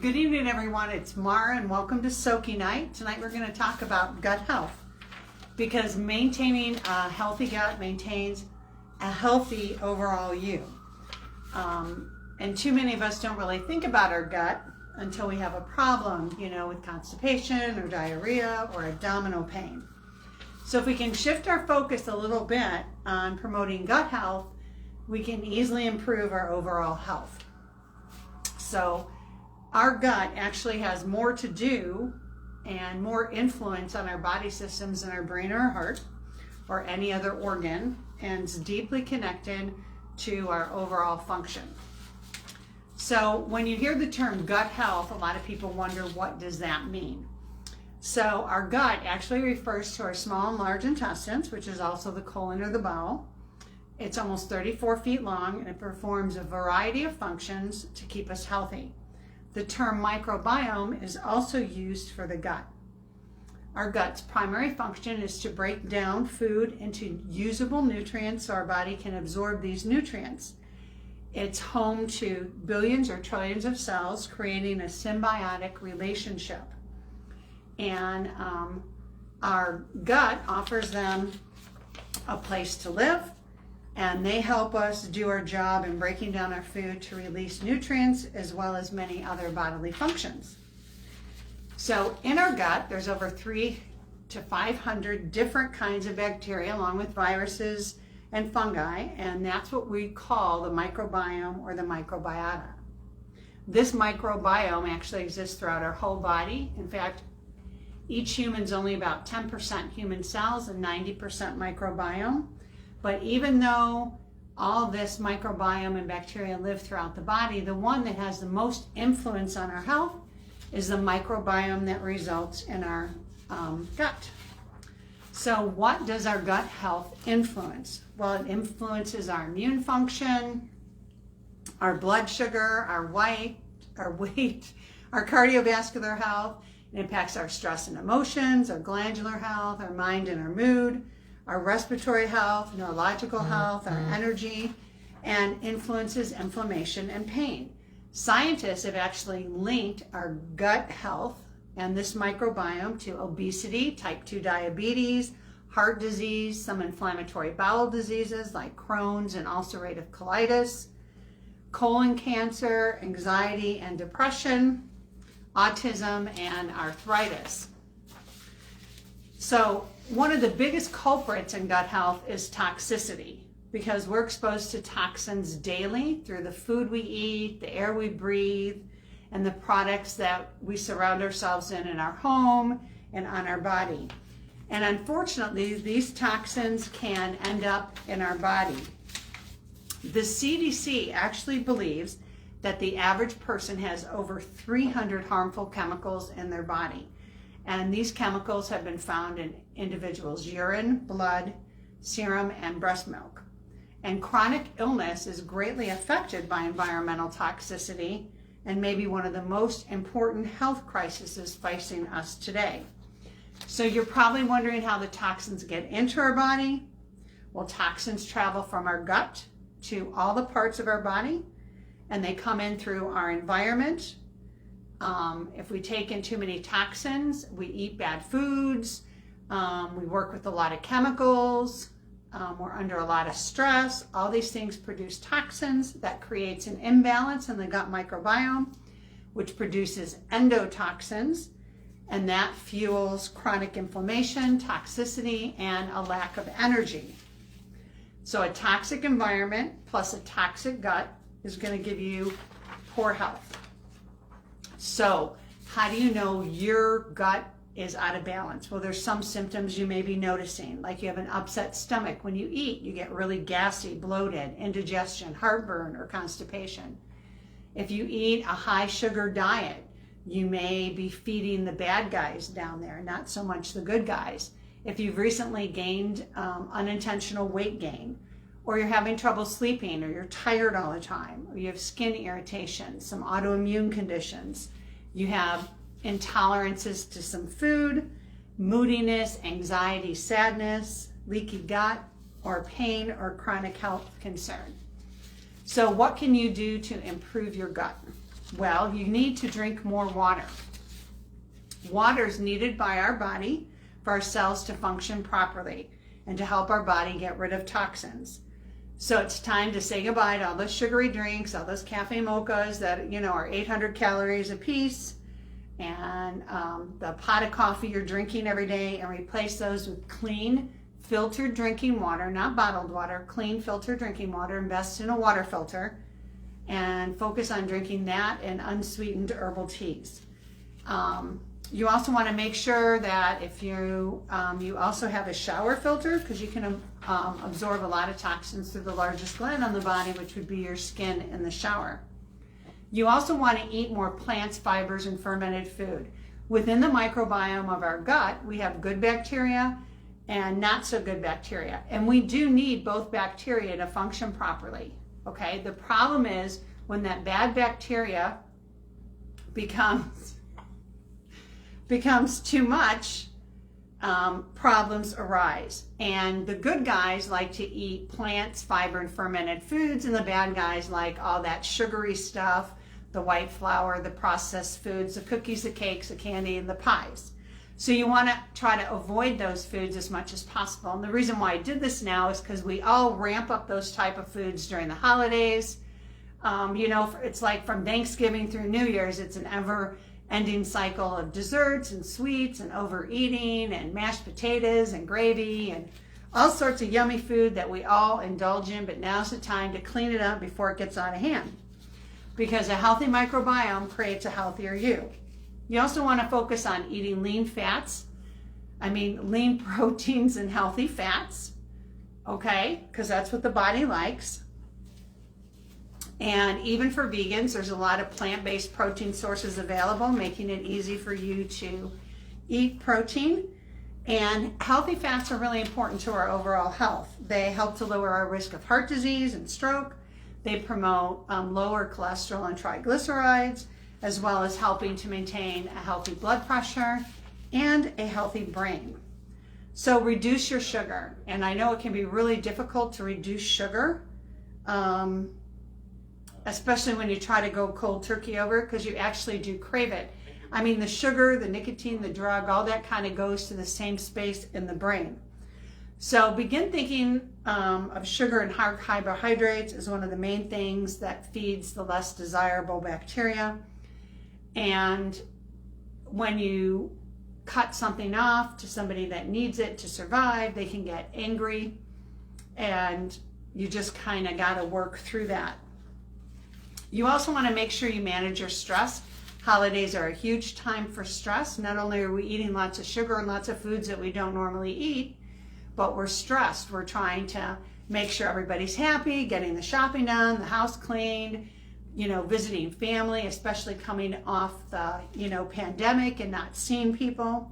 Good evening, everyone. It's Mara, and welcome to Soaky Night. Tonight we're going to talk about gut health, because maintaining a healthy gut maintains a healthy overall you. And too many of us don't really think about our gut until we have a problem, with constipation or diarrhea or abdominal pain. So if we can shift our focus a little bit on promoting gut health, we can easily improve our overall health. So our gut actually has more to do and more influence on our body systems than our brain or our heart or any other organ, and it's deeply connected to our overall function. So when you hear the term gut health, a lot of people wonder, what does that mean? So our gut actually refers to our small and large intestines, which is also the colon or the bowel. It's almost 34 feet long, and it performs a variety of functions to keep us healthy. The term microbiome is also used for the gut. Our gut's primary function is to break down food into usable nutrients so our body can absorb these nutrients. It's home to billions or trillions of cells, creating a symbiotic relationship. And our gut offers them a place to live, and they help us do our job in breaking down our food to release nutrients as well as many other bodily functions. So in our gut, there's over 300 to 500 different kinds of bacteria, along with viruses and fungi, and that's what we call the microbiome or the microbiota. This microbiome actually exists throughout our whole body. In fact, each human's only about 10% human cells and 90% microbiome. But even though all this microbiome and bacteria live throughout the body, the one that has the most influence on our health is the microbiome that results in our gut. So what does our gut health influence? Well, it influences our immune function, our blood sugar, our weight, our cardiovascular health. It impacts our stress and emotions, our glandular health, our mind and our mood, our respiratory health, neurological health, our energy, and influences inflammation and pain. Scientists have actually linked our gut health and this microbiome to obesity, type 2 diabetes, heart disease, some inflammatory bowel diseases like Crohn's and ulcerative colitis, colon cancer, anxiety and depression, autism, and arthritis. So one of the biggest culprits in gut health is toxicity, because we're exposed to toxins daily through the food we eat, the air we breathe, and the products that we surround ourselves in our home and on our body. And unfortunately, these toxins can end up in our body. The CDC actually believes that the average person has over 300 harmful chemicals in their body. And these chemicals have been found in individuals' urine, blood, serum, and breast milk. And chronic illness is greatly affected by environmental toxicity, and maybe one of the most important health crises facing us today. So you're probably wondering how the toxins get into our body. Well, toxins travel from our gut to all the parts of our body, and they come in through our environment. If we take in too many toxins, we eat bad foods, we work with a lot of chemicals, we're under a lot of stress. All these things produce toxins that creates an imbalance in the gut microbiome, which produces endotoxins, and that fuels chronic inflammation, toxicity, and a lack of energy. So a toxic environment plus a toxic gut is going to give you poor health. So how do you know your gut is out of balance? Well, there's some symptoms you may be noticing, like you have an upset stomach when you eat. You get really gassy, bloated, indigestion, heartburn, or constipation. If you eat a high sugar diet, you may be feeding the bad guys down there, not so much the good guys. If you've recently gained unintentional weight gain, or you're having trouble sleeping, or you're tired all the time, or you have skin irritation, some autoimmune conditions, you have intolerances to some food, moodiness, anxiety, sadness, leaky gut, or pain or chronic health concern. So what can you do to improve your gut? Well, you need to drink more water. Water is needed by our body for our cells to function properly and to help our body get rid of toxins. So it's time to say goodbye to all those sugary drinks, all those cafe mochas that, are 800 calories a piece, and the pot of coffee you're drinking every day, and replace those with clean, filtered drinking water, not bottled water, clean filtered drinking water. Invest in a water filter and focus on drinking that and unsweetened herbal teas. You also want to make sure that if you also have a shower filter, because you can absorb a lot of toxins through the largest gland on the body, which would be your skin in the shower. You also want to eat more plants, fibers, and fermented food. Within the microbiome of our gut, we have good bacteria and not so good bacteria. And we do need both bacteria to function properly, okay? The problem is when that bad bacteria becomes too much, problems arise. And the good guys like to eat plants, fiber, and fermented foods, and the bad guys like all that sugary stuff, the white flour, the processed foods, the cookies, the cakes, the candy, and the pies. So you want to try to avoid those foods as much as possible. And the reason why I did this now is because we all ramp up those type of foods during the holidays. It's like from Thanksgiving through New Year's, it's an ever-ending cycle of desserts and sweets and overeating and mashed potatoes and gravy and all sorts of yummy food that we all indulge in, but now's the time to clean it up before it gets out of hand. Because a healthy microbiome creates a healthier you. You also want to focus on eating lean proteins and healthy fats, okay? Because that's what the body likes. And even for vegans, there's a lot of plant-based protein sources available, making it easy for you to eat protein. And healthy fats are really important to our overall health. They help to lower our risk of heart disease and stroke. They promote lower cholesterol and triglycerides, as well as helping to maintain a healthy blood pressure and a healthy brain. So reduce your sugar. And I know it can be really difficult to reduce sugar, especially when you try to go cold turkey over it, because you actually do crave it. I mean, the sugar, the nicotine, the drug, all that kind of goes to the same space in the brain. So begin thinking of sugar and hard carbohydrates as one of the main things that feeds the less desirable bacteria. And when you cut something off to somebody that needs it to survive, they can get angry, and you just kind of got to work through that. You also want to make sure you manage your stress. Holidays are a huge time for stress. Not only are we eating lots of sugar and lots of foods that we don't normally eat, but we're stressed. We're trying to make sure everybody's happy, getting the shopping done, the house cleaned, visiting family, especially coming off the, pandemic and not seeing people.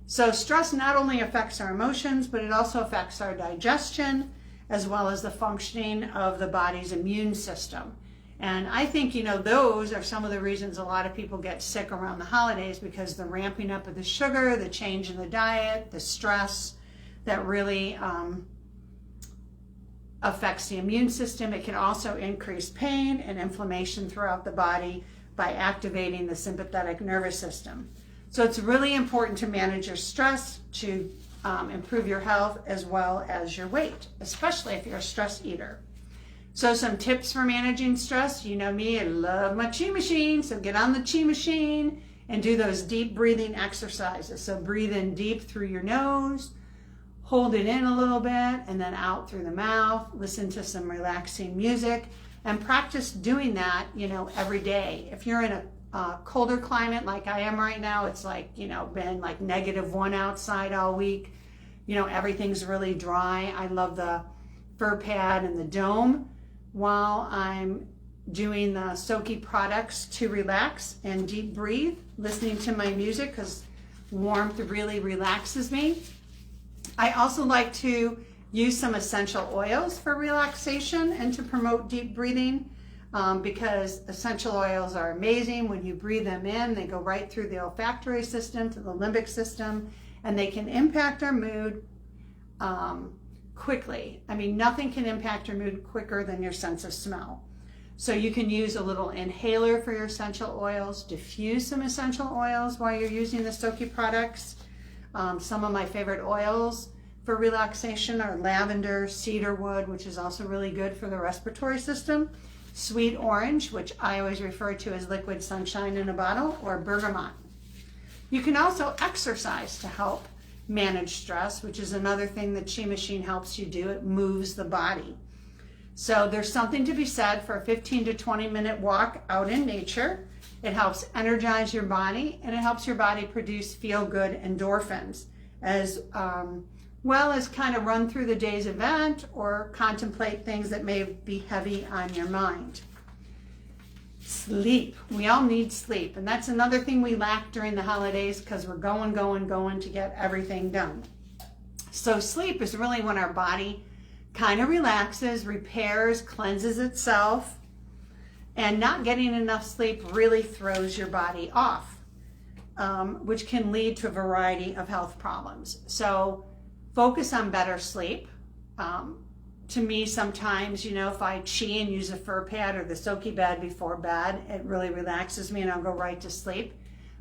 So stress not only affects our emotions, but it also affects our digestion, as well as the functioning of the body's immune system. And I think, those are some of the reasons a lot of people get sick around the holidays, because the ramping up of the sugar, the change in the diet, the stress that really affects the immune system. It can also increase pain and inflammation throughout the body by activating the sympathetic nervous system. So it's really important to manage your stress to improve your health as well as your weight, especially if you're a stress eater. So some tips for managing stress. You know me, I love my chi machine. So get on the chi machine and do those deep breathing exercises. So breathe in deep through your nose, hold it in a little bit, and then out through the mouth. Listen to some relaxing music and practice doing that, every day. If you're in a colder climate like I am right now, it's like, been like -1 outside all week. Everything's really dry. I love the fur pad and the dome while I'm doing the Soaky products to relax and deep breathe, listening to my music, because warmth really relaxes me. I also like to use some essential oils for relaxation and to promote deep breathing, because essential oils are amazing. When you breathe them in, they go right through the olfactory system to the limbic system, and they can impact our mood quickly. I mean, nothing can impact your mood quicker than your sense of smell. So you can use a little inhaler for your essential oils, diffuse some essential oils while you're using the Soaky products. Some of my favorite oils for relaxation are lavender, cedarwood, which is also really good for the respiratory system, sweet orange, which I always refer to as liquid sunshine in a bottle, or bergamot. You can also exercise to help manage stress, which is another thing the Chi Machine helps you do. It moves the body. So there's something to be said for a 15 to 20 minute walk out in nature. It helps energize your body, and it helps your body produce feel-good endorphins, as well as kind of run through the day's event or contemplate things that may be heavy on your mind. Sleep. We all need sleep, and that's another thing we lack during the holidays because we're going to get everything done. So sleep is really when our body kind of relaxes, repairs, cleanses itself, and not getting enough sleep really throws your body off, which can lead to a variety of health problems. So focus on better sleep. To me, sometimes, if I chi and use a fur pad or the Soaky bed before bed, it really relaxes me and I'll go right to sleep.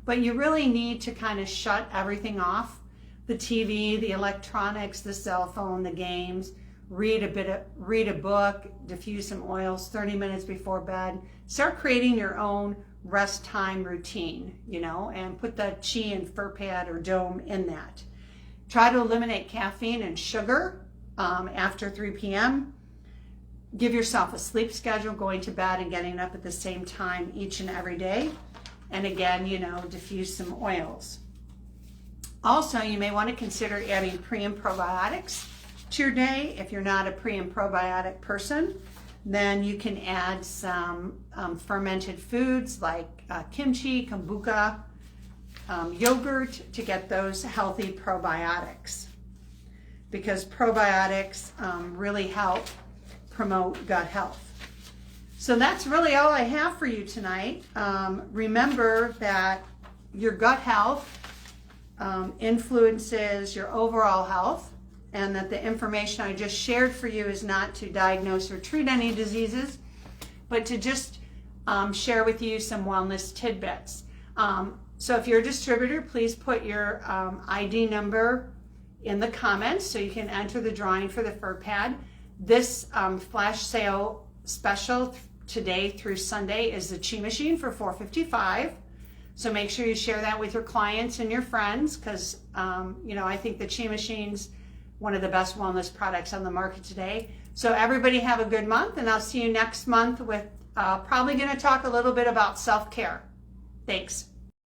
But you really need to kind of shut everything off, the TV, the electronics, the cell phone, the games. Read a book, diffuse some oils 30 minutes before bed. Start creating your own rest time routine, and put the chi and fur pad or dome in that. Try to eliminate caffeine and sugar after 3 p.m. Give yourself a sleep schedule, going to bed and getting up at the same time each and every day. And again, diffuse some oils. Also, you may want to consider adding pre and probiotics to your day. If you're not a pre and probiotic person, then you can add some fermented foods like kimchi, kombucha, yogurt to get those healthy probiotics, because probiotics really help promote gut health. So that's really all I have for you tonight. Remember that your gut health influences your overall health, and that the information I just shared for you is not to diagnose or treat any diseases, but to just share with you some wellness tidbits. So if you're a distributor, please put your ID number in the comments so you can enter the drawing for the fur pad. This flash sale special today through Sunday is the Chi Machine for $4.55. So make sure you share that with your clients and your friends, because I think the Chi Machine's one of the best wellness products on the market today. So everybody have a good month, and I'll see you next month with probably going to talk a little bit about self-care. Thanks.